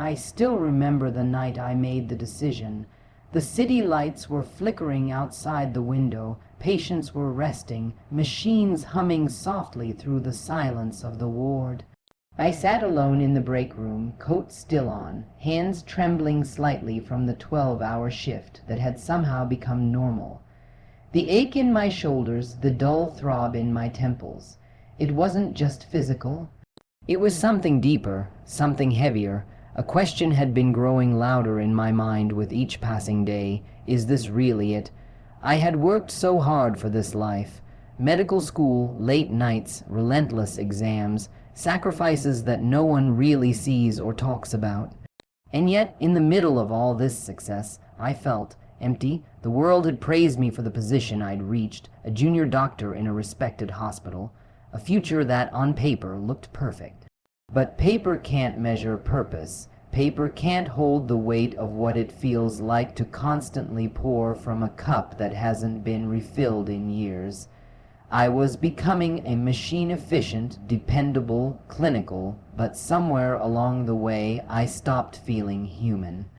I still remember the night I made the decision. The city lights were flickering outside the window, patients were resting, machines humming softly through the silence of the ward. I sat alone in the break room, coat still on, hands trembling slightly from the 12-hour shift that had somehow become normal. The ache in my shoulders, the dull throb in my temples. It wasn't just physical. It was something deeper, something heavier. A question had been growing louder in my mind with each passing day. Is this really it? I had worked so hard for this life. Medical school, late nights, relentless exams, sacrifices that no one really sees or talks about. And yet, in the middle of all this success, I felt empty. The world had praised me for the position I'd reached, a junior doctor in a respected hospital, a future that, on paper, looked perfect. But paper can't measure purpose. Paper can't hold the weight of what it feels like to constantly pour from a cup that hasn't been refilled in years. I was becoming a machine-efficient, dependable, clinical, but somewhere along the way I stopped feeling human.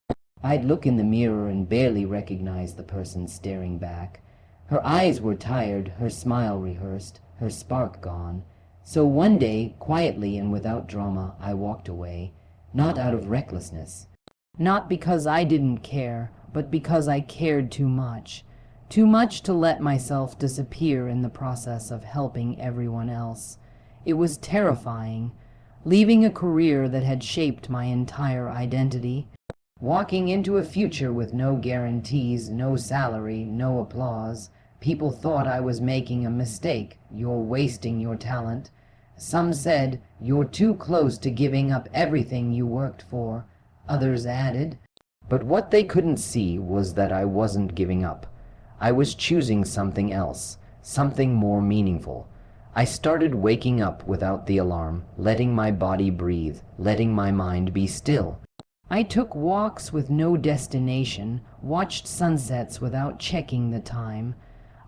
I'd look in the mirror and barely recognize the person staring back. Her eyes were tired, her smile rehearsed, her spark gone. So one day, quietly and without drama, I walked away, not out of recklessness. Not because I didn't care, but because I cared too much. Too much to let myself disappear in the process of helping everyone else. It was terrifying, leaving a career that had shaped my entire identity, walking into a future with no guarantees, no salary, no applause. People thought I was making a mistake. You're wasting your talent. Some said, you're too close to giving up everything you worked for. Others added. But what they couldn't see was that I wasn't giving up. I was choosing something else, something more meaningful. I started waking up without the alarm, letting my body breathe, letting my mind be still. I took walks with no destination, watched sunsets without checking the time.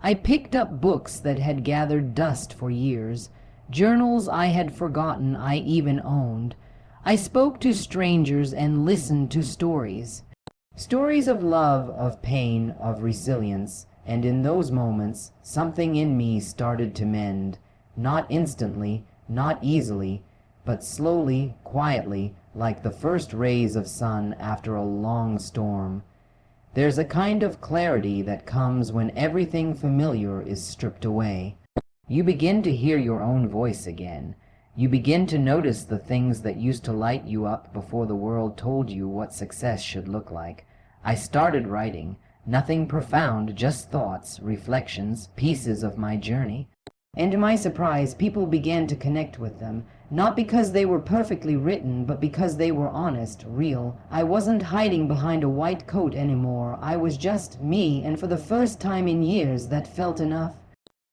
I picked up books that had gathered dust for years, journals I had forgotten I even owned. I spoke to strangers and listened to stories. Stories of love, of pain, of resilience, and in those moments, something in me started to mend. Not instantly, not easily, but slowly, quietly, like the first rays of sun after a long storm. There's a kind of clarity that comes when everything familiar is stripped away. You begin to hear your own voice again. You begin to notice the things that used to light you up before the world told you what success should look like. I started writing. Nothing profound, just thoughts, reflections, pieces of my journey. And to my surprise, people began to connect with them, not because they were perfectly written, but because they were honest, real. I wasn't hiding behind a white coat anymore. I was just me, and for the first time in years, that felt enough.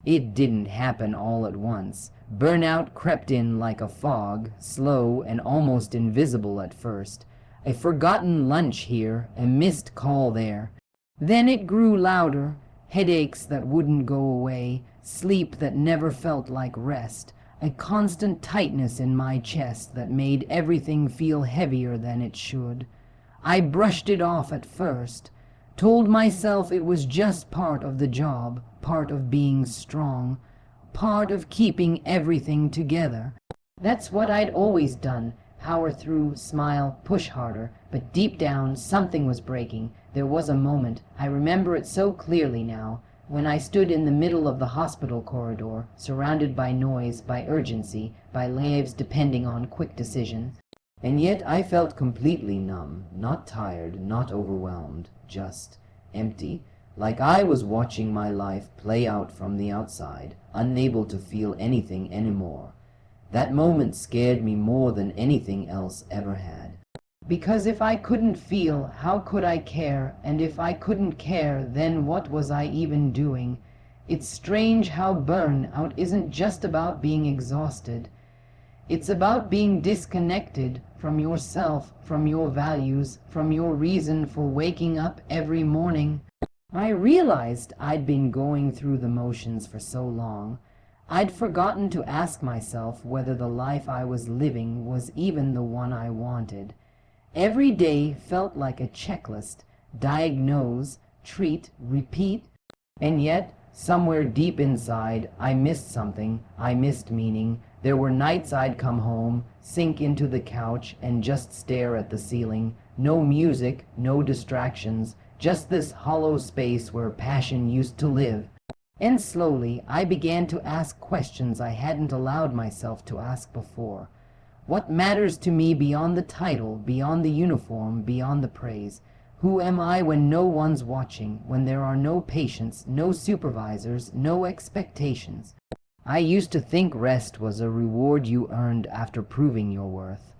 It didn't happen all at once. Burnout crept in like a fog, slow and almost invisible at first. A forgotten lunch here, a missed call there. Then it grew louder, headaches that wouldn't go away, sleep that never felt like rest, a constant tightness in my chest that made everything feel heavier than it should. I brushed it off at first, told myself it was just part of the job, part of being strong, part of keeping everything together. That's what I'd always done, power through, smile, push harder, but deep down something was breaking. There was a moment, I remember it so clearly now, when I stood in the middle of the hospital corridor, surrounded by noise, by urgency, by lives depending on quick decisions. And yet I felt completely numb, not tired, not overwhelmed, just empty, like I was watching my life play out from the outside, unable to feel anything anymore. That moment scared me more than anything else ever had. Because if I couldn't feel, how could I care? And if I couldn't care, then what was I even doing? It's strange how burnout isn't just about being exhausted. It's about being disconnected from yourself, from your values, from your reason for waking up every morning. I realized I'd been going through the motions for so long. I'd forgotten to ask myself whether the life I was living was even the one I wanted. Every day felt like a checklist: diagnose, treat, repeat. And yet, somewhere deep inside, I missed something. I missed meaning. There were nights I'd come home, sink into the couch, and just stare at the ceiling. No music, no distractions, just this hollow space where passion used to live. And slowly, I began to ask questions I hadn't allowed myself to ask before. What matters to me beyond the title, beyond the uniform, beyond the praise? Who am I when no one's watching, when there are no patients, no supervisors, no expectations? I used to think rest was a reward you earned after proving your worth.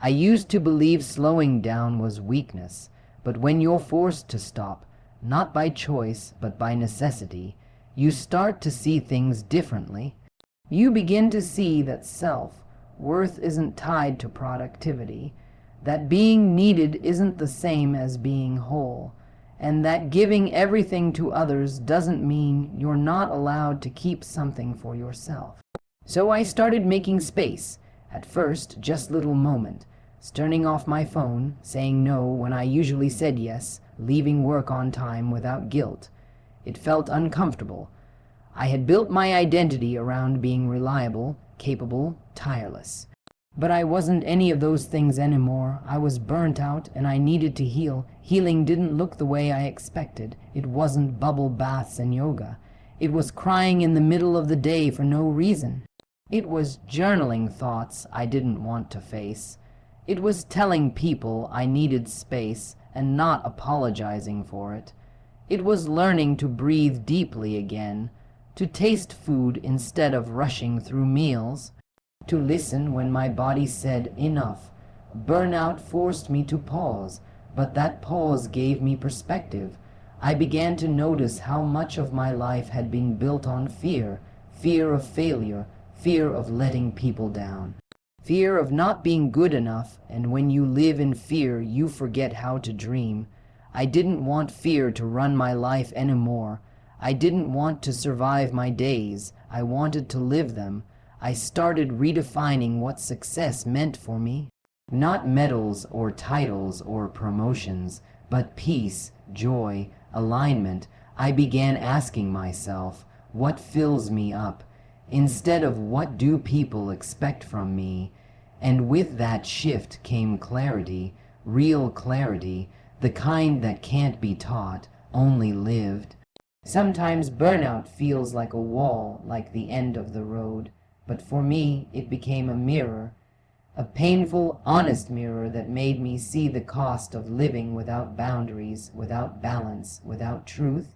I used to believe slowing down was weakness, but when you're forced to stop, not by choice, but by necessity, you start to see things differently. You begin to see that self-worth isn't tied to productivity, that being needed isn't the same as being whole, and that giving everything to others doesn't mean you're not allowed to keep something for yourself. So I started making space, at first just little moments, turning off my phone, saying no when I usually said yes, leaving work on time without guilt. It felt uncomfortable. I had built my identity around being reliable, capable, tireless. But I wasn't any of those things anymore. I was burnt out and I needed to heal. Healing didn't look the way I expected. It wasn't bubble baths and yoga. It was crying in the middle of the day for no reason. It was journaling thoughts I didn't want to face. It was telling people I needed space and not apologizing for it. It was learning to breathe deeply again, to taste food instead of rushing through meals, to listen when my body said enough. Burnout forced me to pause, but that pause gave me perspective. I began to notice how much of my life had been built on fear, fear of failure, fear of letting people down, fear of not being good enough, and when you live in fear, you forget how to dream. I didn't want fear to run my life anymore. I didn't want to survive my days. I wanted to live them. I started redefining what success meant for me. Not medals or titles or promotions, but peace, joy, alignment. I began asking myself, what fills me up, instead of what do people expect from me? And with that shift came clarity, real clarity, the kind that can't be taught, only lived. Sometimes burnout feels like a wall, like the end of the road. But for me, it became a mirror, a painful, honest mirror that made me see the cost of living without boundaries, without balance, without truth.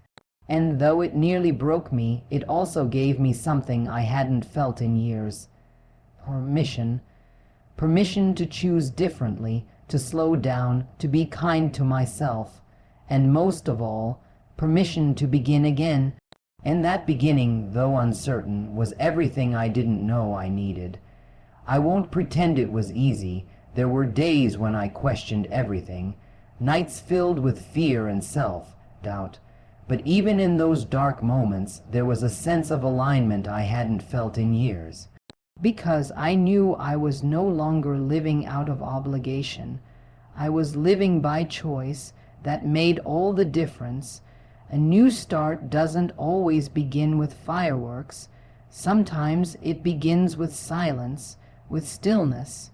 And though it nearly broke me, it also gave me something I hadn't felt in years. Permission. Permission to choose differently, to slow down, to be kind to myself. And most of all, permission to begin again. And that beginning, though uncertain, was everything I didn't know I needed. I won't pretend it was easy. There were days when I questioned everything, nights filled with fear and self-doubt. But even in those dark moments, there was a sense of alignment I hadn't felt in years. Because I knew I was no longer living out of obligation. I was living by choice. That made all the difference. A new start doesn't always begin with fireworks. Sometimes it begins with silence, with stillness,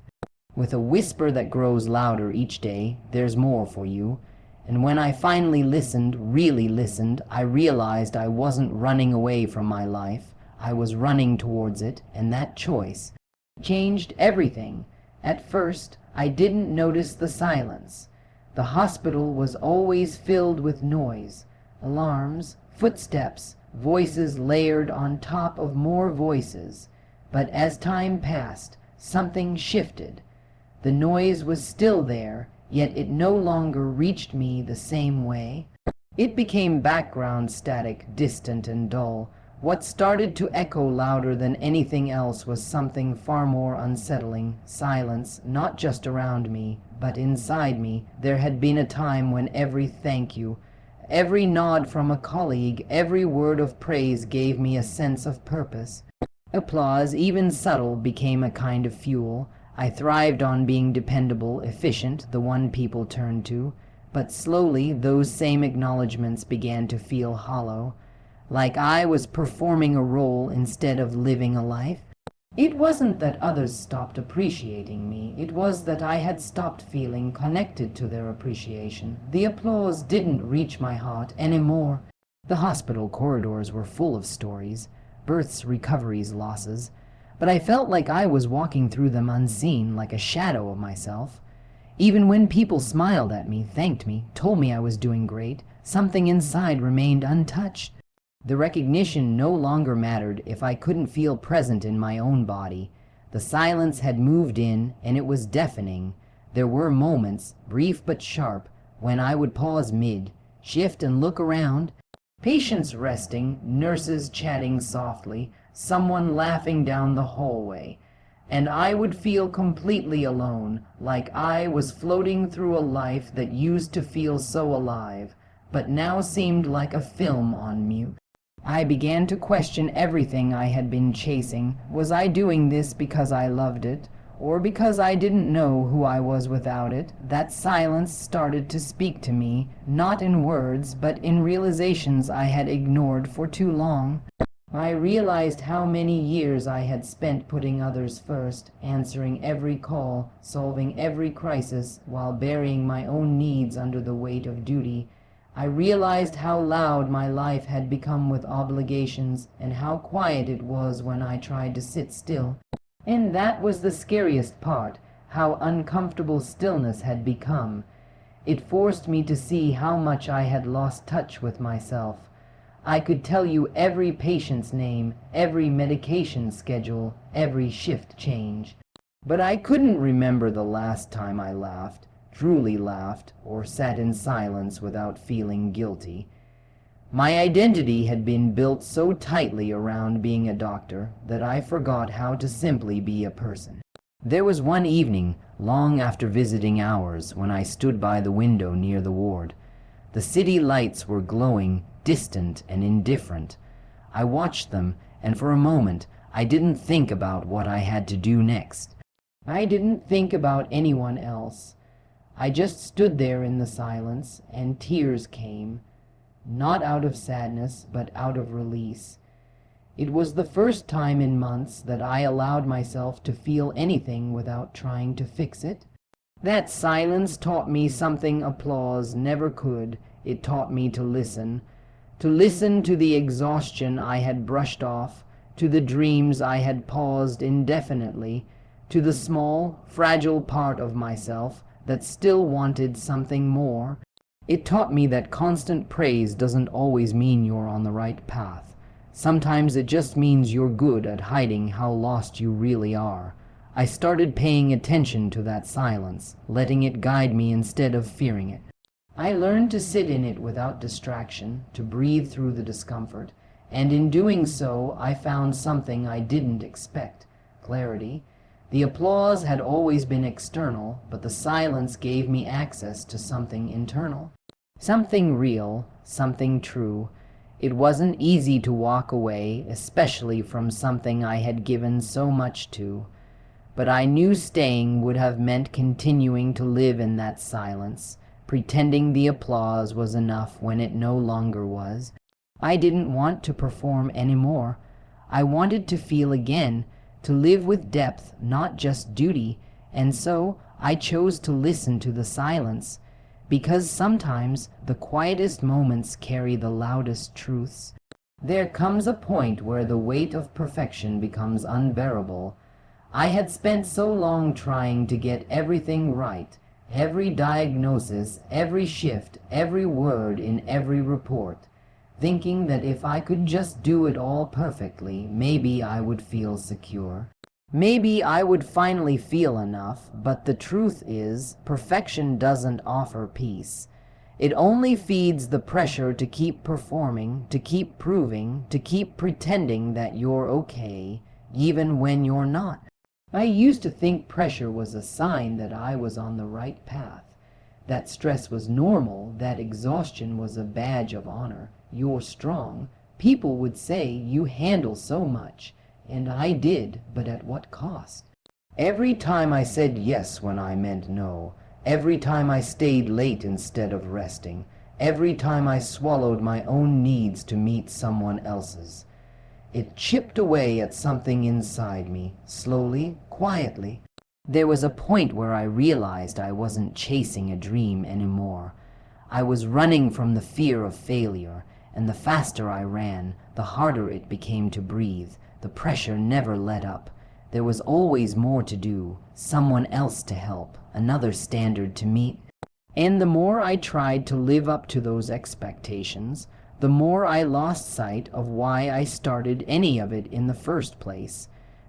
with a whisper that grows louder each day, there's more for you. And when I finally listened, really listened, I realized I wasn't running away from my life. I was running towards it, and that choice changed everything. At first, I didn't notice the silence. The hospital was always filled with noise. Alarms, footsteps, voices layered on top of more voices. But as time passed, something shifted. The noise was still there, yet it no longer reached me the same way. It became background static, distant and dull. What started to echo louder than anything else was something far more unsettling, silence, not just around me, but inside me. There had been a time when every thank you, every nod from a colleague, every word of praise gave me a sense of purpose. Applause, even subtle, became a kind of fuel. I thrived on being dependable, efficient, the one people turned to, but slowly those same acknowledgments began to feel hollow, like I was performing a role instead of living a life. It wasn't that others stopped appreciating me, it was that I had stopped feeling connected to their appreciation. The applause didn't reach my heart anymore. The hospital corridors were full of stories, births, recoveries, losses, but I felt like I was walking through them unseen, like a shadow of myself. Even when people smiled at me, thanked me, told me I was doing great, something inside remained untouched. The recognition no longer mattered if I couldn't feel present in my own body. The silence had moved in, and it was deafening. There were moments, brief but sharp, when I would pause mid, shift and look around. Patients resting, nurses chatting softly, someone laughing down the hallway. And I would feel completely alone, like I was floating through a life that used to feel so alive, but now seemed like a film on mute. I began to question everything I had been chasing. Was I doing this because I loved it, or because I didn't know who I was without it? That silence started to speak to me, not in words, but in realizations I had ignored for too long. I realized how many years I had spent putting others first, answering every call, solving every crisis, while burying my own needs under the weight of duty. I realized how loud my life had become with obligations, and how quiet it was when I tried to sit still. And that was the scariest part, how uncomfortable stillness had become. It forced me to see how much I had lost touch with myself. I could tell you every patient's name, every medication schedule, every shift change. But I couldn't remember the last time I laughed, truly laughed, or sat in silence without feeling guilty. My identity had been built so tightly around being a doctor that I forgot how to simply be a person. There was one evening, long after visiting hours, when I stood by the window near the ward. The city lights were glowing, distant and indifferent. I watched them, and for a moment I didn't think about what I had to do next. I didn't think about anyone else. I just stood there in the silence, and tears came, not out of sadness, but out of release. It was the first time in months that I allowed myself to feel anything without trying to fix it. That silence taught me something applause never could. It taught me to listen to the exhaustion I had brushed off, to the dreams I had paused indefinitely, to the small, fragile part of myself that still wanted something more. It taught me that constant praise doesn't always mean you're on the right path. Sometimes it just means you're good at hiding how lost you really are. I started paying attention to that silence, letting it guide me instead of fearing it. I learned to sit in it without distraction, to breathe through the discomfort, and in doing so I found something I didn't expect: clarity. The applause had always been external, but the silence gave me access to something internal. Something real, something true. It wasn't easy to walk away, especially from something I had given so much to. But I knew staying would have meant continuing to live in that silence, pretending the applause was enough when it no longer was. I didn't want to perform anymore. I wanted to feel again, to live with depth, not just duty, and so I chose to listen to the silence, because sometimes the quietest moments carry the loudest truths. There comes a point where the weight of perfection becomes unbearable. I had spent so long trying to get everything right, every diagnosis, every shift, every word in every report, thinking that if I could just do it all perfectly, maybe I would feel secure. Maybe I would finally feel enough, but the truth is, perfection doesn't offer peace. It only feeds the pressure to keep performing, to keep proving, to keep pretending that you're okay, even when you're not. I used to think pressure was a sign that I was on the right path, that stress was normal, that exhaustion was a badge of honor. You're strong. People would say, you handle so much. And I did, but at what cost? Every time I said yes when I meant no, every time I stayed late instead of resting, every time I swallowed my own needs to meet someone else's. It chipped away at something inside me, slowly, quietly. There was a point where I realized I wasn't chasing a dream anymore. I was running from the fear of failure, and the faster I ran, the harder it became to breathe. The pressure never let up. There was always more to do, someone else to help, another standard to meet. And the more I tried to live up to those expectations, the more I lost sight of why I started any of it in the first place.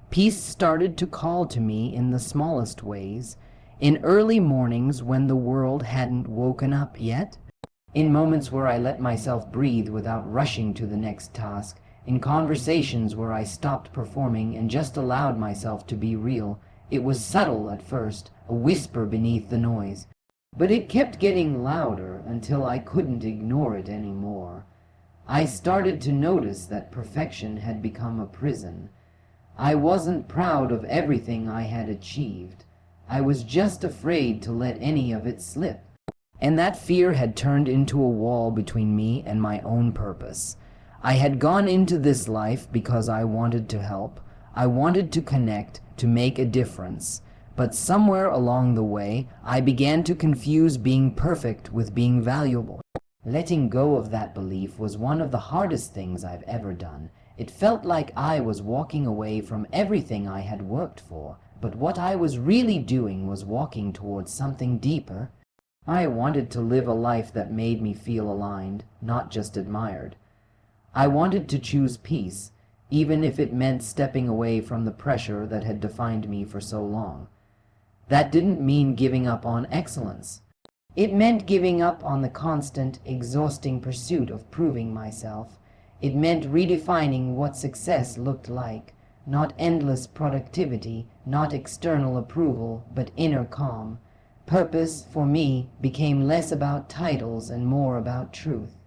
Peace started to call to me in the smallest ways, in early mornings when the world hadn't woken up yet, in moments where I let myself breathe without rushing to the next task, in conversations where I stopped performing and just allowed myself to be real. It was subtle at first, a whisper beneath the noise, but it kept getting louder until I couldn't ignore it anymore. I started to notice that perfection had become a prison. I wasn't proud of everything I had achieved. I was just afraid to let any of it slip. And that fear had turned into a wall between me and my own purpose. I had gone into this life because I wanted to help. I wanted to connect, to make a difference. But somewhere along the way, I began to confuse being perfect with being valuable. Letting go of that belief was one of the hardest things I've ever done. It felt like I was walking away from everything I had worked for, but what I was really doing was walking towards something deeper. I wanted to live a life that made me feel aligned, not just admired. I wanted to choose peace, even if it meant stepping away from the pressure that had defined me for so long. That didn't mean giving up on excellence. It meant giving up on the constant, exhausting pursuit of proving myself. It meant redefining what success looked like, not endless productivity, not external approval, but inner calm. Purpose, for me, became less about titles and more about truth.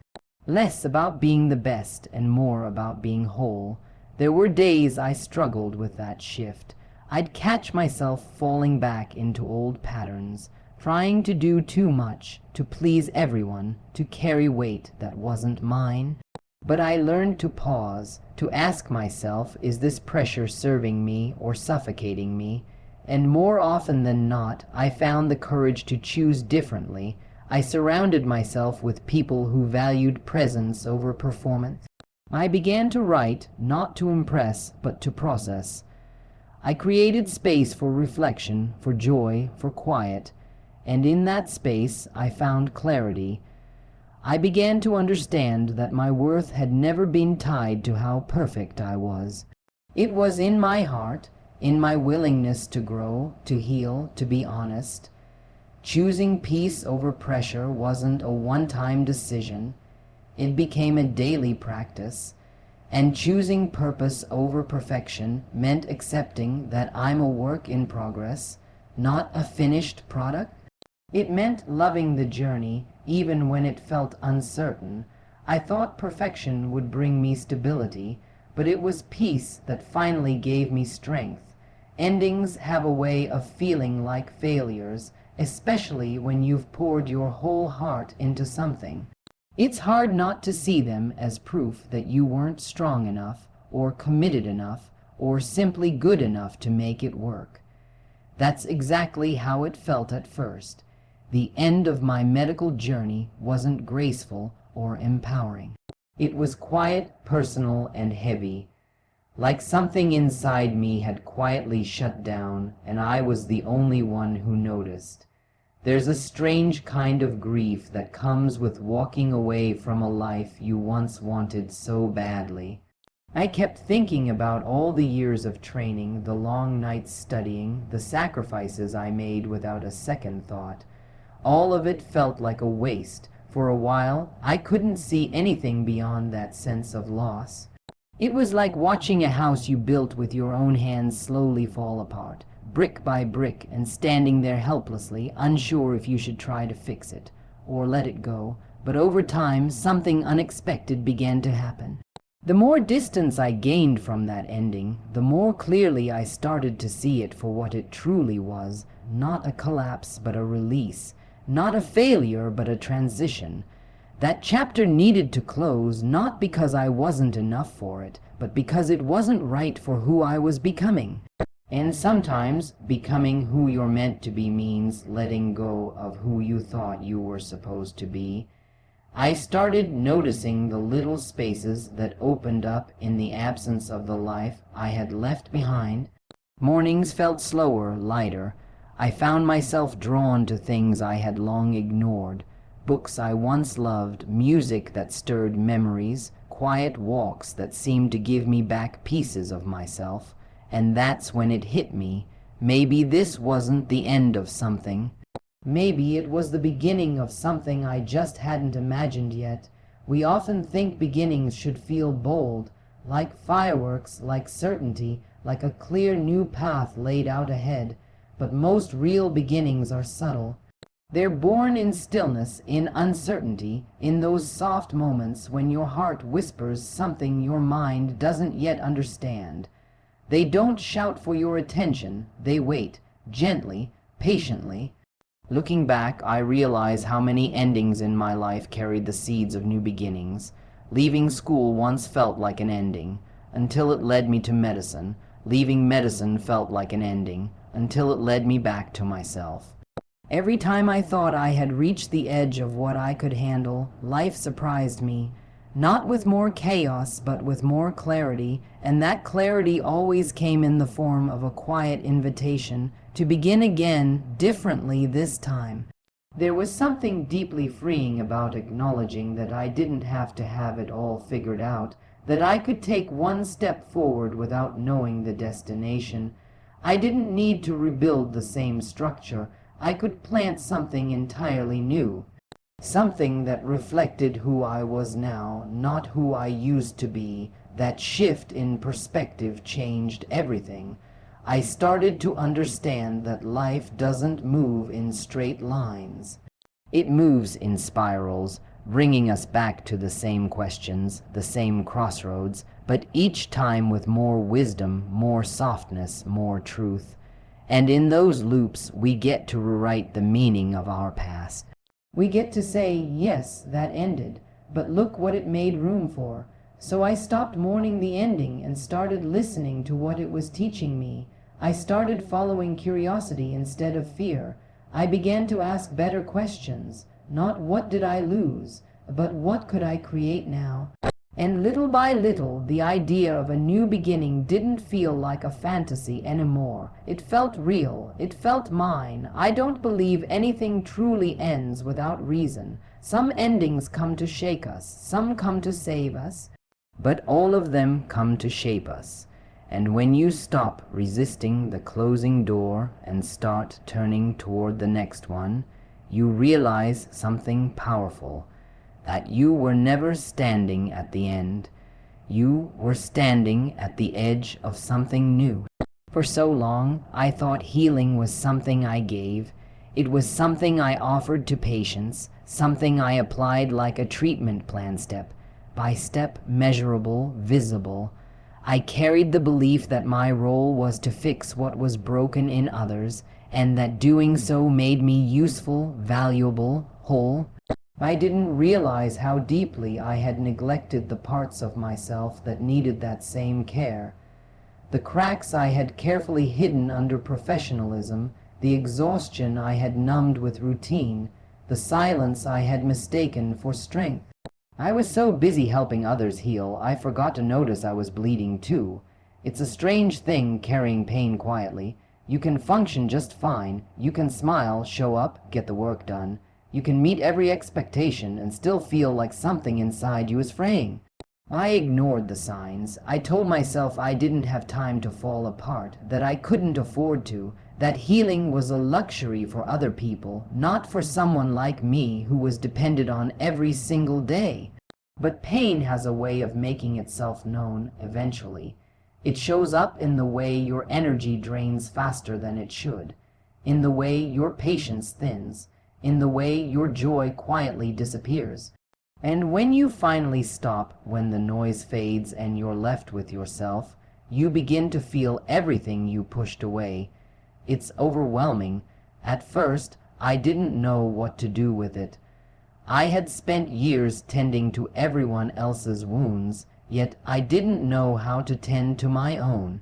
Less about being the best and more about being whole. There were days I struggled with that shift. I'd catch myself falling back into old patterns, trying to do too much, to please everyone, to carry weight that wasn't mine. But I learned to pause, to ask myself, is this pressure serving me or suffocating me? And more often than not, I found the courage to choose differently. I surrounded myself with people who valued presence over performance. I began to write, not to impress, but to process. I created space for reflection, for joy, for quiet, and in that space I found clarity. I began to understand that my worth had never been tied to how perfect I was. It was in my heart, in my willingness to grow, to heal, to be honest. Choosing peace over pressure wasn't a one-time decision. It became a daily practice. And choosing purpose over perfection meant accepting that I'm a work in progress, not a finished product. It meant loving the journey, even when it felt uncertain. I thought perfection would bring me stability, but it was peace that finally gave me strength. Endings have a way of feeling like failures, especially when you've poured your whole heart into something. It's hard not to see them as proof that you weren't strong enough, or committed enough, or simply good enough to make it work. That's exactly how it felt at first. The end of my medical journey wasn't graceful or empowering. It was quiet, personal, and heavy. Like something inside me had quietly shut down, and I was the only one who noticed. There's a strange kind of grief that comes with walking away from a life you once wanted so badly. I kept thinking about all the years of training, the long nights studying, the sacrifices I made without a second thought. All of it felt like a waste. For a while, I couldn't see anything beyond that sense of loss. It was like watching a house you built with your own hands slowly fall apart, brick by brick, and standing there helplessly, unsure if you should try to fix it or let it go. But over time, something unexpected began to happen. The more distance I gained from that ending, the more clearly I started to see it for what it truly was, not a collapse but a release, not a failure but a transition. That chapter needed to close, not because I wasn't enough for it, but because it wasn't right for who I was becoming. And sometimes, becoming who you're meant to be means letting go of who you thought you were supposed to be. I started noticing the little spaces that opened up in the absence of the life I had left behind. Mornings felt slower, lighter. I found myself drawn to things I had long ignored. Books I once loved, music that stirred memories, quiet walks that seemed to give me back pieces of myself. And that's when it hit me. Maybe this wasn't the end of something. Maybe it was the beginning of something I just hadn't imagined yet. We often think beginnings should feel bold, like fireworks, like certainty, like a clear new path laid out ahead. But most real beginnings are subtle. They're born in stillness, in uncertainty, in those soft moments when your heart whispers something your mind doesn't yet understand. They don't shout for your attention, they wait, gently, patiently. Looking back, I realize how many endings in my life carried the seeds of new beginnings. Leaving school once felt like an ending, until it led me to medicine. Leaving medicine felt like an ending, until it led me back to myself. Every time I thought I had reached the edge of what I could handle, life surprised me. Not with more chaos, but with more clarity, and that clarity always came in the form of a quiet invitation to begin again, differently this time. There was something deeply freeing about acknowledging that I didn't have to have it all figured out, that I could take one step forward without knowing the destination. I didn't need to rebuild the same structure. I could plant something entirely new. Something that reflected who I was now, not who I used to be. That shift in perspective changed everything. I started to understand that life doesn't move in straight lines. It moves in spirals, bringing us back to the same questions, the same crossroads, but each time with more wisdom, more softness, more truth. And in those loops, we get to rewrite the meaning of our past. We get to say, yes, that ended, but look what it made room for. So I stopped mourning the ending and started listening to what it was teaching me. I started following curiosity instead of fear. I began to ask better questions. Not what did I lose, but what could I create now? And little by little, the idea of a new beginning didn't feel like a fantasy anymore. It felt real. It felt mine. I don't believe anything truly ends without reason. Some endings come to shake us. Some come to save us. But all of them come to shape us. And when you stop resisting the closing door and start turning toward the next one, you realize something powerful. That you were never standing at the end. You were standing at the edge of something new. For so long, I thought healing was something I gave. It was something I offered to patients, something I applied like a treatment plan step by step, measurable, visible. I carried the belief that my role was to fix what was broken in others, and that doing so made me useful, valuable, whole. I didn't realize how deeply I had neglected the parts of myself that needed that same care. The cracks I had carefully hidden under professionalism, the exhaustion I had numbed with routine, the silence I had mistaken for strength. I was so busy helping others heal, I forgot to notice I was bleeding too. It's a strange thing carrying pain quietly. You can function just fine. You can smile, show up, get the work done. You can meet every expectation and still feel like something inside you is fraying. I ignored the signs. I told myself I didn't have time to fall apart, that I couldn't afford to, that healing was a luxury for other people, not for someone like me who was dependent on every single day. But pain has a way of making itself known eventually. It shows up in the way your energy drains faster than it should, in the way your patience thins, in the way your joy quietly disappears. And when you finally stop, when the noise fades and you're left with yourself, you begin to feel everything you pushed away. It's overwhelming. At first, I didn't know what to do with it. I had spent years tending to everyone else's wounds, yet I didn't know how to tend to my own.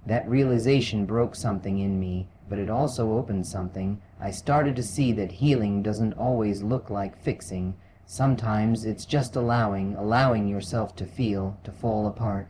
That realization broke something in me, but it also opened something. I started to see that healing doesn't always look like fixing. Sometimes it's just allowing yourself to feel, to fall apart.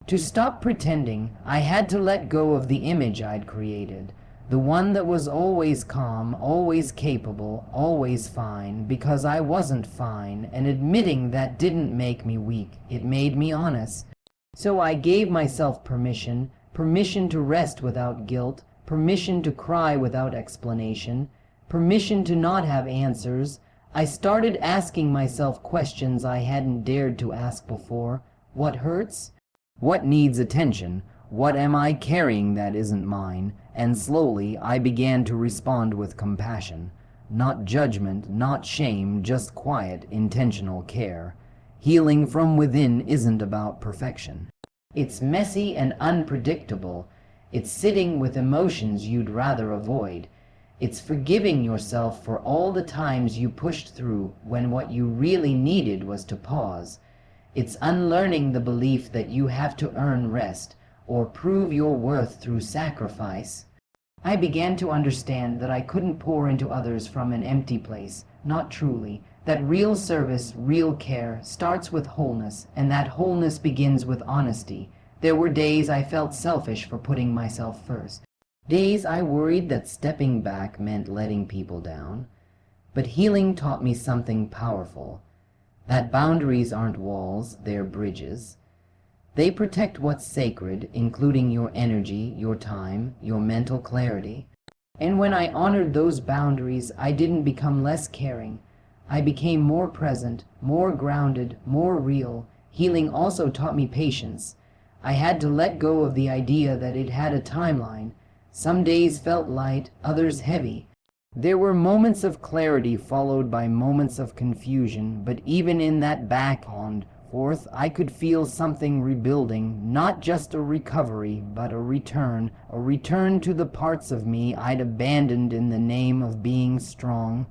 To stop pretending, I had to let go of the image I'd created. The one that was always calm, always capable, always fine, because I wasn't fine, and admitting that didn't make me weak, it made me honest. So I gave myself permission to rest without guilt, permission to cry without explanation, permission to not have answers. I started asking myself questions I hadn't dared to ask before. What hurts? What needs attention? What am I carrying that isn't mine? And slowly I began to respond with compassion. Not judgment, not shame, just quiet, intentional care. Healing from within isn't about perfection. It's messy and unpredictable. It's sitting with emotions you'd rather avoid. It's forgiving yourself for all the times you pushed through when what you really needed was to pause. It's unlearning the belief that you have to earn rest or prove your worth through sacrifice. I began to understand that I couldn't pour into others from an empty place, not truly. That real service, real care, starts with wholeness, and that wholeness begins with honesty. There were days I felt selfish for putting myself first. Days I worried that stepping back meant letting people down. But healing taught me something powerful. That boundaries aren't walls, they're bridges. They protect what's sacred, including your energy, your time, your mental clarity. And when I honored those boundaries, I didn't become less caring. I became more present, more grounded, more real. Healing also taught me patience. I had to let go of the idea that it had a timeline. Some days felt light, others heavy. There were moments of clarity followed by moments of confusion, but even in that back and forth, I could feel something rebuilding, not just a recovery, but a return to the parts of me I'd abandoned in the name of being strong.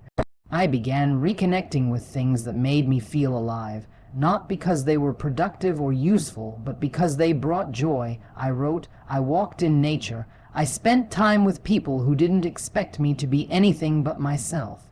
I began reconnecting with things that made me feel alive, not because they were productive or useful, but because they brought joy. I wrote, I walked in nature, I spent time with people who didn't expect me to be anything but myself.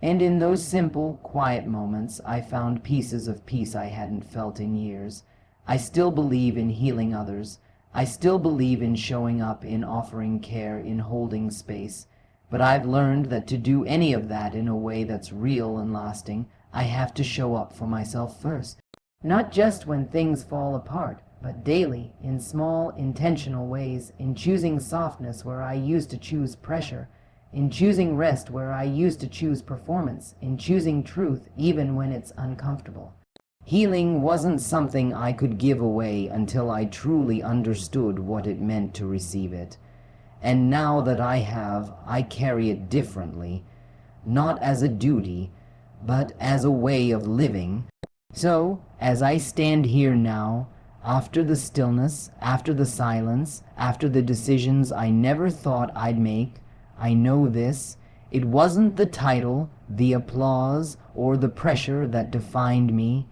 And in those simple, quiet moments, I found pieces of peace I hadn't felt in years. I still believe in healing others. I still believe in showing up, in offering care, in holding space. But I've learned that to do any of that in a way that's real and lasting, I have to show up for myself first. Not just when things fall apart, but daily, in small, intentional ways, in choosing softness where I used to choose pressure, in choosing rest where I used to choose performance, in choosing truth even when it's uncomfortable. Healing wasn't something I could give away until I truly understood what it meant to receive it. And now that I have, I carry it differently, not as a duty, but as a way of living. So, as I stand here now, after the stillness, after the silence, after the decisions I never thought I'd make, I know this: it wasn't the title, the applause, or the pressure that defined me.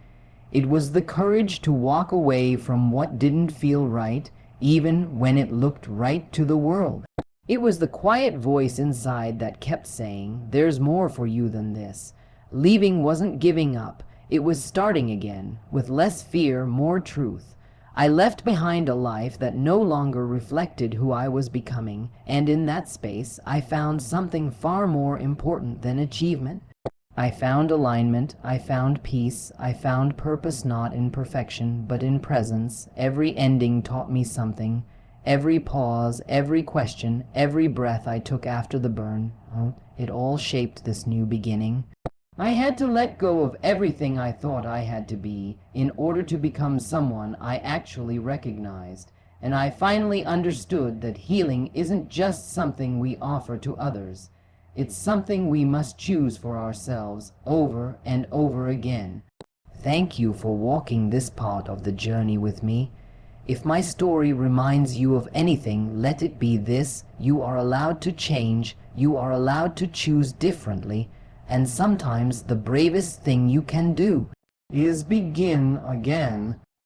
It was the courage to walk away from what didn't feel right, even when it looked right to the world. It was the quiet voice inside that kept saying, "There's more for you than this." Leaving wasn't giving up. It was starting again, with less fear, more truth. I left behind a life that no longer reflected who I was becoming, and in that space I found something far more important than achievement. I found alignment, I found peace, I found purpose, not in perfection, but in presence. Every ending taught me something. Every pause, every question, every breath I took after the burn, it all shaped this new beginning. I had to let go of everything I thought I had to be in order to become someone I actually recognized, and I finally understood that healing isn't just something we offer to others. It's something we must choose for ourselves over and over again. Thank you for walking this part of the journey with me. If my story reminds you of anything, let it be this: you are allowed to change, you are allowed to choose differently, and sometimes the bravest thing you can do is begin again.